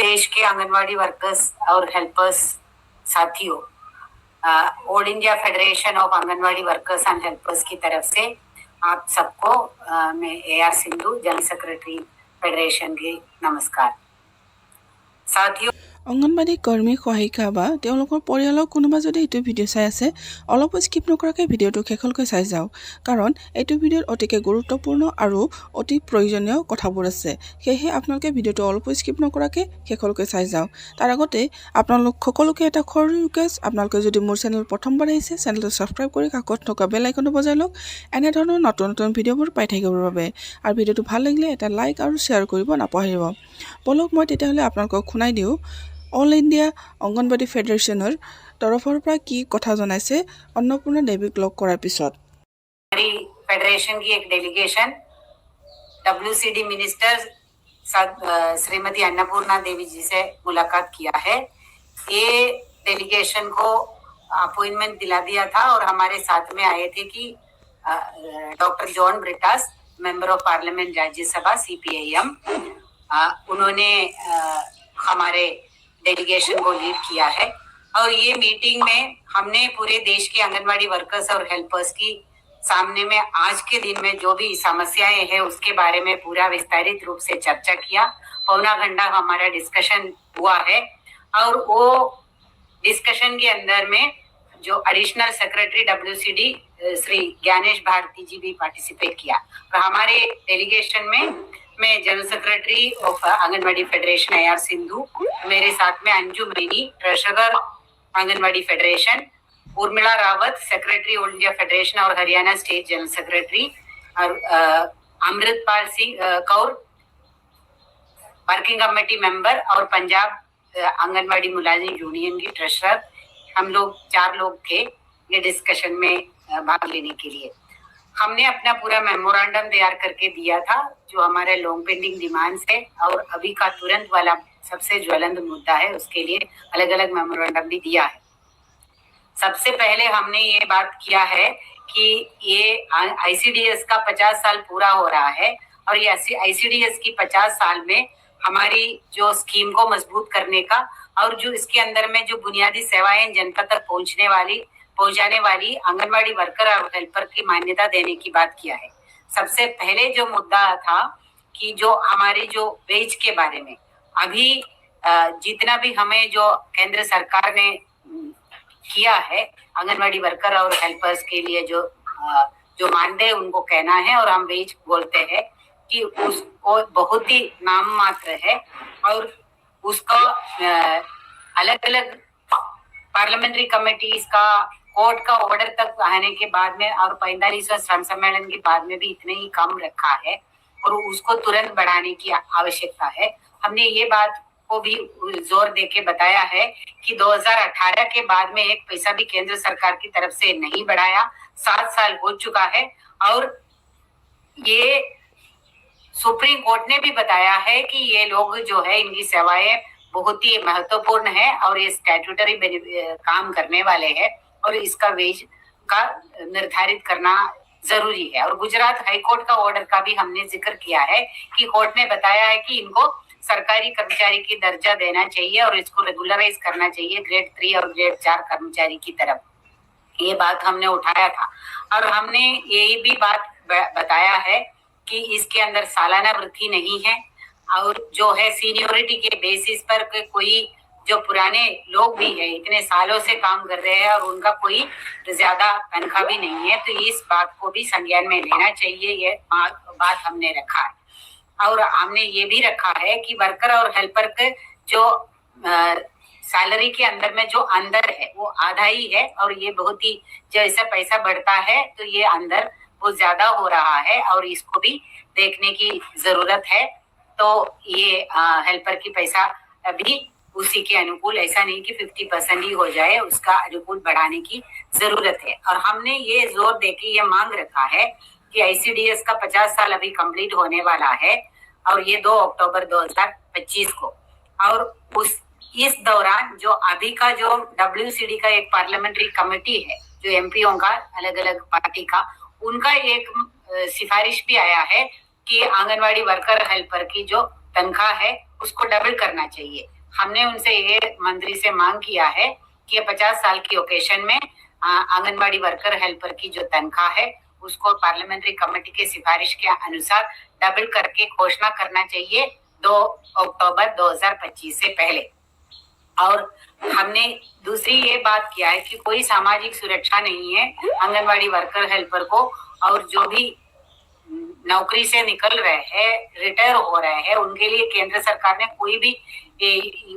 देश के आंगनवाड़ी वर्कर्स और हेल्पर्स साथियों, all India federation of anganwadi workers and helpers की तरफ से आप सबको मैं AR Sindhu general secretary federation की नमस्कार। साथियों, অংগনবাড়ী কৰ্মী সহায়িকা বা তেওঁলোকৰ পৰিয়ালৰ কোনোবা যদি এইটো ভিডিঅ' চাই আছে অলপ স্কিপ নকৰাকৈ ভিডিঅ'টো শেষলৈকে চাই যাওক, কাৰণ এইটো ভিডিঅ'ত অতিকে গুৰুত্বপূৰ্ণ আৰু অতি প্ৰয়োজনীয় কথাবোৰ আছে। সেয়েহে আপোনালোকে ভিডিঅ'টো অলপ স্কিপ নকৰাকৈ শেষলৈকে চাই যাওক। তাৰ আগতে আপোনালোক সকলোকে এটা সৰু ৰিকুৱেষ্ট, আপোনালোকে যদি মোৰ চেনেল প্ৰথমবাৰ আহিছে চেনেলটো ছাবস্ক্ৰাইব কৰি কাষত থকা বেল আইকনটো বজাই লওক এনেধৰণৰ নতুন নতুন ভিডিঅ'বোৰ পাই থাকিবৰ বাবে। আৰু ভিডিঅ'টো ভাল লাগিলে এটা লাইক আৰু শ্বেয়াৰ কৰিব নাপাহৰিব। বলক মই তেতিয়াহ'লে আপোনালোকক শুনাই দিওঁ অল ইণ্ডিয়া অংগনবাড়ী ফেডাৰেশ্যনৰ তৰফৰ পৰা কি কথা জনাইছে अन्नपूर्णा देवीक लग কৰাৰ পিছত। हमारी फेडरेशन की एक delegation WCD minister Shrimati Annapurna Devi ji से मुलाकात किया है। ये डेलीगेशन को अपॉइंटमेंट दिला दिया था और हमारे साथ में आए थे कि doctor John Brittas, member of parliament Rajya Sabha CPIM, उन्होंने हमारे डेलीगेशन को लीड किया है। और ये मीटिंग में हमने पूरे देश के आंगनवाड़ी वर्कर्स और हेल्पर्स की सामने में आज के दिन में जो भी समस्याएं हैं उसके बारे में पूरा विस्तारित रूप से चर्चा किया। पौना घंटा हमारा डिस्कशन हुआ है और वो डिस्कशन के अंदर में जो additional secretary WCD Shri Gyanesh Bharti ji भी पार्टिसिपेट किया। और हमारे डेलीगेशन में मैं general secretary of Anganwadi federation AR Sindhu, मेरे साथ में Anju Maini treasurer Anganwadi federation, Urmila Rawat secretary all India federation और हरियाणा स्टेट जनरल सेक्रेटरी, और Amritpal Singh Kaur working committee member और पंजाब आंगनवाड़ी मुलाजिम यूनियन की ट्रेजरर, हम लोग 4 लोग थे ये डिस्कशन में भाग लेने के लिए। हमने अपना पूरा मेमोरेंडम तैयार करके दिया था जो हमारे लॉन्ग पेंडिंग डिमांड्स है और अभी का तुरंत वाला सबसे ज्वलंत मुद्दा है, उसके लिए अलग अलग मेमोरेंडम भी दिया है। सबसे पहले हमने ये बात किया है कि ये ICDS का 50 साल पूरा हो रहा है और ये ICDS की 50 साल में हमारी जो स्कीम को मजबूत करने का और जो इसके अंदर में जो बुनियादी सेवाएं जनता तक पहुंचाने वाली आंगनवाड़ी वर्कर और हेल्पर की मान्यता देने की बात किया है। सबसे पहले जो मुद्दा था कि जो हमारी जो वेज के बारे में अभी जितना भी हमें जो केंद्र सरकार ने किया है आंगनवाड़ी वर्कर और हेल्पर्स के लिए जो मानदेय उनको कहना है और हम वेज बोलते हैं कि उसको बहुत ही नाम मात्र है और उसका अलग अलग पार्लियामेंट्री कमेटीज का कोर्ट का ऑर्डर तक आने के बाद में और 45वां श्रम सम्मेलन के बाद में भी इतने ही कम रखा है और उसको तुरंत बढ़ाने की आवश्यकता है। हमने ये बात को भी जोर देके बताया है कि 2018 के बाद में एक पैसा भी केंद्र सरकार की तरफ से नहीं बढ़ाया, 7 साल हो चुका है और ये सुप्रीम कोर्ट ने भी बताया है कि ये लोग जो है इनकी सेवाएं बहुत ही महत्वपूर्ण है और ये स्टैट्यूटरी काम करने वाले हैं और इसका वेज का निर्धारित करना जरूरी है। और गुजरात हाईकोर्ट का ऑर्डर का भी हमने जिक्र किया है कि कोर्ट ने बताया है कि इनको सरकारी कर्मचारी की दर्जा देना चाहिए और इसको रेगुलराइज करना चाहिए ग्रेड 3 और ग्रेड 4 कर्मचारी की तरफ। ये बात हमने उठाया था और हमने यही भी बात बताया है कि इसके अंदर सालाना वृद्धि नहीं है और जो है सीनियोरिटी के बेसिस पर कोई जो पुराने लोग भी है इतने सालों से काम कर रहे हैं और उनका कोई ज्यादा तनख्वाह भी नहीं है, तो इस बात को भी संज्ञान में लेना चाहिए। ये बात हमने रखा है और हमने ये भी रखा है कि वर्कर और हेल्पर के जो सैलरी के अंदर में जो अंदर है वो आधा ही है और ये बहुत ही जैसे पैसा बढ़ता है तो ये अंदर बहुत ज्यादा हो रहा है और इसको भी देखने की जरूरत है। तो ये हेल्पर की पैसा अभी उसी के अनुकूल, ऐसा नहीं कि 50% ही हो जाए, उसका अनुकूल बढ़ाने की जरूरत है। और हमने ये जोर देके ये मांग रखा है कि ICDS का 50 साल अभी कंप्लीट होने वाला है और ये 2 अक्टूबर 2025 को, और इस दौरान जो अभी का जो WCD का एक पार्लियामेंट्री कमेटी है जो MPओं का अलग अलग पार्टी का, उनका एक सिफारिश भी आया है कि आंगनवाड़ी वर्कर हेल्पर की जो तनख्वाह है उसको डबल करना चाहिए। हमने उनसे ये मंत्री से मांग किया है कि ये 50 साल की ओकेशन में आंगनबाड़ी वर्कर हेल्पर की जो तनख्वाह है उसको पार्लियामेंट्री कमेटी के सिफारिश के अनुसार डबल करके घोषणा करना चाहिए 2 अक्टूबर 2025 से पहले। और हमने दूसरी ये बात किया है कि कोई सामाजिक सुरक्षा नहीं है आंगनबाड़ी वर्कर हेल्पर को, और जो भी नौकरी से निकल रहे हैं, रिटायर हो रहे हैं, उनके लिए केंद्र सरकार ने कोई भी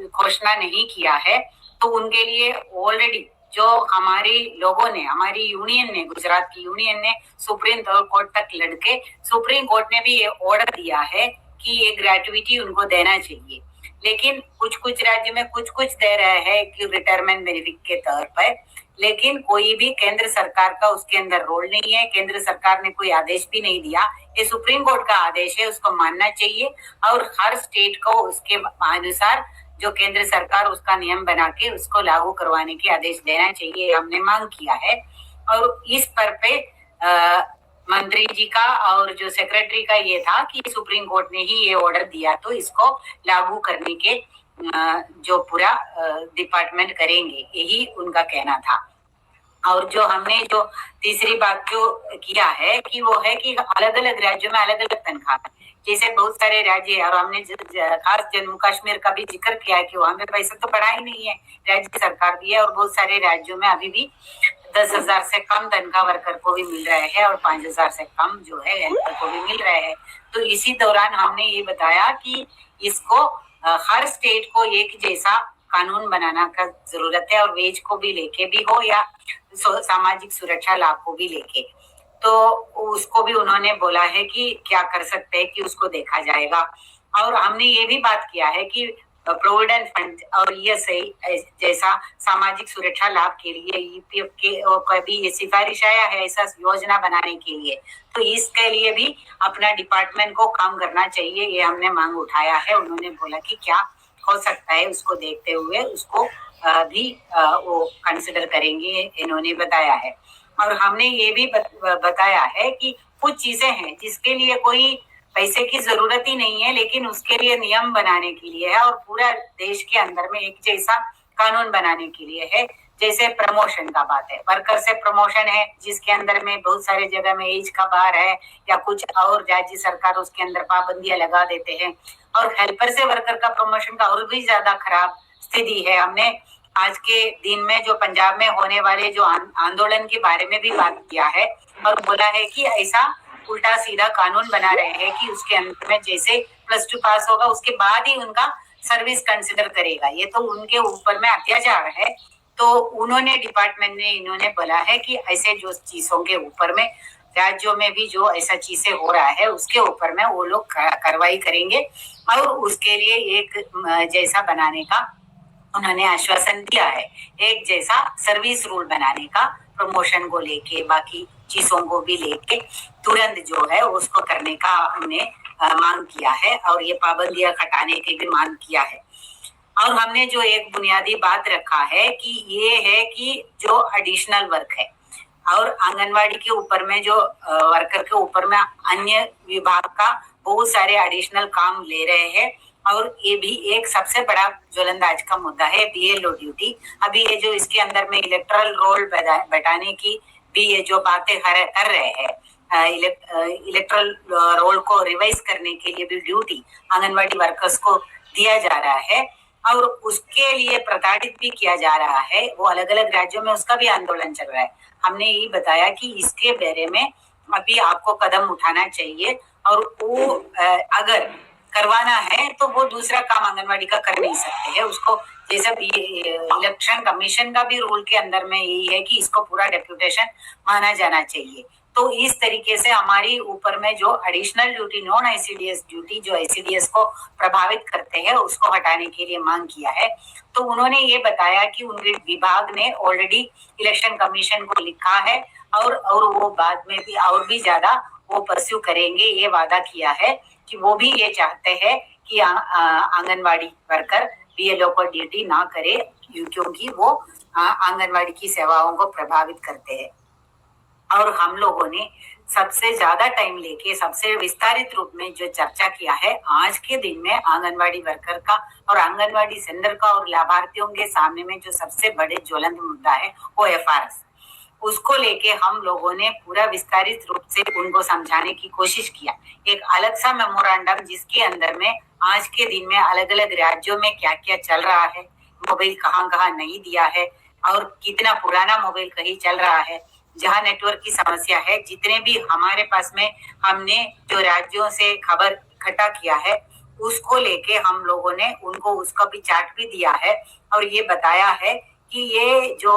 घोषणा नहीं किया है। तो उनके लिए ऑलरेडी जो हमारी लोगों ने, हमारी यूनियन ने, गुजरात की यूनियन ने सुप्रीम कोर्ट तक लड़के सुप्रीम कोर्ट ने भी ये ऑर्डर दिया है कि ये ग्रेजुइटी उनको देना चाहिए। लेकिन कुछ कुछ राज्य में कुछ कुछ दे रहे हैं कि रिटायरमेंट बेनिफिट के तौर पर, लेकिन कोई भी केंद्र सरकार का उसके अंदर रोल नहीं है। केंद्र सरकार ने कोई आदेश भी नहीं दिया, ये सुप्रीम कोर्ट का आदेश है, उसको मानना चाहिए। और हर स्टेट को उसके अनुसार जो केंद्र सरकार उसका नियम बना के उसको लागू करवाने के आदेश देना चाहिए, हमने मांग किया है। और इस पर पे मंत्री जी का और जो सेक्रेटरी का ये था कि सुप्रीम कोर्ट ने ही ये ऑर्डर दिया, तो इसको लागू करने के जो पूरा डिपार्टमेंट करेंगे, यही उनका कहना था। और जो हमने जो तीसरी बात जो किया है कि वो है कि अलग अलग राज्यों में अलग अलग तनख्वाह, जैसे बहुत सारे राज्य है, और हमने खास जम्मू कश्मीर का भी जिक्र किया है कि वहां पे पैसा तो बढ़ा ही नहीं है, राज्य सरकार भी है, और बहुत सारे राज्यों में अभी भी 10,000 से कम तनख्वाह वर्कर को भी मिल रहे हैं और 5,000 से कम जो है हेल्पर को भी मिल रहे हैं। तो इसी दौरान हमने ये बताया कि इसको हर स्टेट को एक जैसा कानून बनाना का जरूरत है, और वेज को भी लेके भी हो या सामाजिक सुरक्षा लाभ को भी लेके। तो उसको भी उन्होंने बोला है कि क्या कर सकते हैं कि उसको देखा जाएगा। और हमने ये भी बात किया है कि प्रोविडेंट फंड और ईएसआई जैसा सामाजिक सुरक्षा लाभ के लिए ईपीएफ के भी ये सिफारिश आया है ऐसा योजना बनाने के लिए, तो इसके लिए भी अपना डिपार्टमेंट को काम करना चाहिए, ये हमने मांग उठाया है। उन्होंने बोला कि क्या हो सकता है उसको देखते हुए उसको भी वो कंसिडर करेंगे, इन्होंने बताया है। और हमने ये भी बताया है कि कुछ चीजें हैं जिसके लिए कोई पैसे की जरूरत ही नहीं है, लेकिन उसके लिए नियम बनाने के लिए है और पूरा देश के अंदर में एक जैसा कानून बनाने के लिए है। जैसे प्रमोशन का बात है, वर्कर से प्रमोशन है जिसके अंदर में बहुत सारे जगह में एज का बार है या कुछ और राज्य सरकार उसके अंदर पाबंदियां लगा देते हैं, और हेल्पर से वर्कर का प्रमोशन का और भी ज्यादा खराब स्थिति है। हमने आज के दिन में जो पंजाब में होने वाले जो आंदोलन के बारे में भी बात किया है और बोला है कि ऐसा उल्टा सीधा कानून बना रहे हैं कि उसके अंदर में जैसे +2 पास होगा उसके बाद ही उनका सर्विस कंसिडर करेगा, ये तो उनके ऊपर में अत्याचार है। तो उन्होंने डिपार्टमेंट ने इन्होंने बोला है कि ऐसे जो चीजों के ऊपर में राज्यों में भी जो ऐसा चीजें हो रहा है उसके ऊपर में वो लोग कार्रवाई करेंगे और उसके लिए एक जैसा बनाने का उन्होंने आश्वासन दिया है, एक जैसा सर्विस रूल बनाने का, प्रमोशन को लेके बाकी चीजों को भी लेके तुरंत जो है उसको करने का हमने मांग किया है और ये पाबंदियां हटाने की भी मांग किया है। और हमने जो एक बुनियादी बात रखा है कि ये है कि जो एडिशनल वर्क है और आंगनवाड़ी के ऊपर में जो वर्कर के ऊपर में अन्य विभाग का बहुत सारे एडिशनल काम ले रहे हैं, और ये भी एक सबसे बड़ा ज्वलंत आज का मुद्दा है बीएलओ ड्यूटी। अभी ये जो इसके अंदर में इलेक्टोरल रोल बैठाने की भी ये जो बातें कर रहे हैं, इलेक्टोरल रोल को रिवाइज करने के लिए भी ड्यूटी आंगनवाड़ी वर्कर्स को दिया जा रहा है और उसके लिए प्रताड़ित भी किया जा रहा है। वो अलग अलग राज्यों में उसका भी आंदोलन चल रहा है। हमने ये बताया कि इसके बारे में अभी आपको कदम उठाना चाहिए और वो अगर करवाना है तो वो दूसरा काम आंगनवाड़ी का कर नहीं सकते हैं। उसको जैसे इलेक्शन कमीशन का भी रूल के अंदर में यही है कि इसको पूरा डेप्यूटेशन माना जाना चाहिए। तो इस तरीके से हमारी ऊपर में जो additional duty, non ICDS duty जो आईसीडीएस को प्रभावित करते हैं उसको हटाने के लिए मांग किया है। तो उन्होंने ये बताया कि उनके विभाग ने ऑलरेडी इलेक्शन कमीशन को लिखा है और वो बाद में भी और भी ज्यादा वो परस्यू करेंगे, ये वादा किया है कि वो भी ये चाहते हैं कि आंगनवाड़ी वर्कर बीएलओ को ड्यूटी ना करे क्योंकि वो आंगनवाड़ी की सेवाओं को प्रभावित करते हैं। और हम लोगों ने सबसे ज्यादा टाइम लेके सबसे विस्तारित रूप में जो चर्चा किया है आज के दिन में आंगनवाड़ी वर्कर का और आंगनवाड़ी सेंटर का और लाभार्थियों के सामने में जो सबसे बड़े ज्वलंत मुद्दा है वो एफआरएस, उसको लेके हम लोगों ने पूरा विस्तारित रूप से उनको समझाने की कोशिश किया। एक अलग सा मेमोरेंडम जिसके अंदर में आज के दिन में अलग अलग राज्यों में क्या क्या चल रहा है, मोबाइल कहाँ कहाँ नहीं दिया है और कितना पुराना मोबाइल कहीं चल रहा है, जहाँ नेटवर्क की समस्या है, जितने भी हमारे पास में हमने जो राज्यों से खबर इकट्ठा किया है उसको लेके हम लोगों ने उनको उसका भी चार्ट भी दिया है और ये बताया है कि ये जो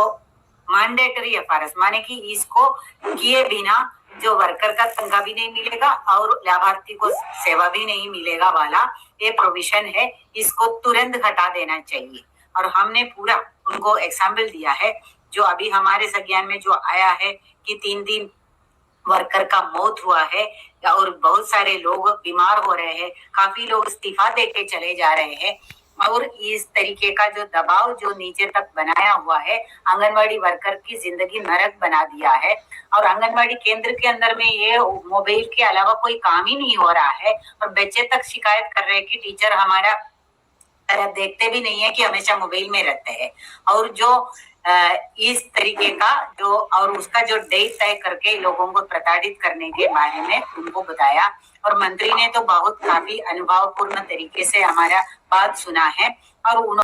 मैंडेटरी एफआरएस माने कि इसको किए बिना जो वर्कर का तनख्वाह भी नहीं मिलेगा और लाभार्थी को सेवा भी नहीं मिलेगा वाला ये प्रोविजन है, इसको तुरंत हटा देना चाहिए। और हमने पूरा उनको एग्जाम्पल दिया है जो अभी हमारे संज्ञान में जो आया है कि 3 वर्कर का मौत हुआ है और बहुत सारे लोग बीमार हो रहे हैं, काफी लोग इस्तीफा देके चले जा रहे हैं और इस तरीके का जो दबाव जो नीचे तक बनाया हुआ है आंगनवाड़ी वर्कर की जिंदगी नरक बना दिया है। और आंगनवाड़ी केंद्र के अंदर में ये मोबाइल के अलावा कोई काम ही नहीं हो रहा है और बच्चे तक शिकायत कर रहे हैं कि टीचर हमारा तरफ देखते भी नहीं है कि हमेशा मोबाइल में रहते हैं। और जो इस तरीके का जो और उसका जो डेट तय करके लोगों को प्रताड़ित करने के बारे में उनको बताया और मंत्री ने तो बहुत काफी अनुभवपूर्ण तरीके से हमारा बात सुना है और